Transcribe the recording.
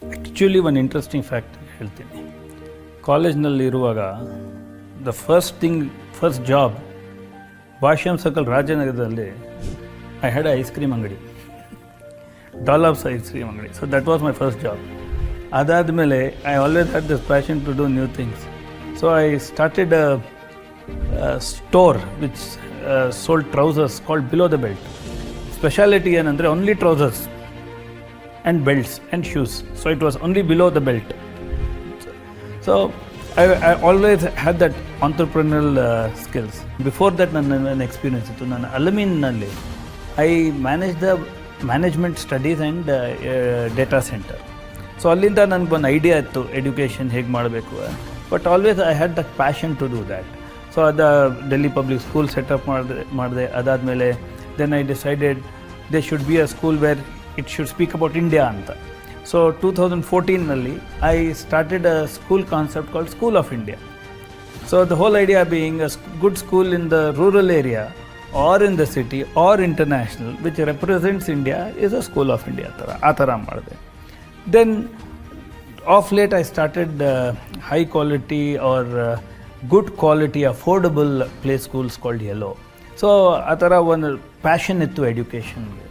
Actually ಒಂದು interesting fact ಹೇಳ್ತೀನಿ. ಕಾಲೇಜ್ನಲ್ಲಿರುವಾಗ ಫಸ್ಟ್ ಜಾಬ್ ಭಾಷ್ಯಂ ಸರ್ಕಲ್ ರಾಜನಗರದಲ್ಲಿ ಐ ಹ್ಯಾಡ್ ಐಸ್ ಕ್ರೀಮ್ ಅಂಗಡಿ, ಡಾಲರ್ಸ್ ಐಸ್ ಕ್ರೀಮ್ ಅಂಗಡಿ. So that was my first job. ಅದಾದಮೇಲೆ I always had this passion to do new things. So I started store which sold trousers called below the belt. Speciality ಏನಂದರೆ only trousers and belts and shoes. So it was only below the belt. So I always had that entrepreneurial skills. Before that ನನ್ನ experience ಇತ್ತು. ನಾನು ಅಲ್ಯೂಮಿನಲ್ಲಿ I managed the management studies and data center. So ಅಲ್ಲಿಂದ ನನಗೆ ಒಂದು idea ಇತ್ತು education ಹೇಗೆ ಮಾಡಬೇಕು. But always I had the passion to do that. So ಅದು ಡೆಲ್ಲಿ ಪಬ್ಲಿಕ್ ಸ್ಕೂಲ್ ಸೆಟಪ್ ಮಾಡಿದೆ. ಅದಾದಮೇಲೆ then I decided they should be a school where it should speak about India ಅಂತ. ಸೊ 2014ನಲ್ಲಿ I started a school concept called School of India. So the whole idea being a good school in the rural area or in the city or international which represents India is a school of India ಆ ಥರ ಮಾಡಿದೆ. Then of late I started high quality or good quality affordable play schools called yellow. So ಆ ಥರ ಒಂದು passion ಇತ್ತು ಎಡ್ಯುಕೇಷನ್ಗೆ.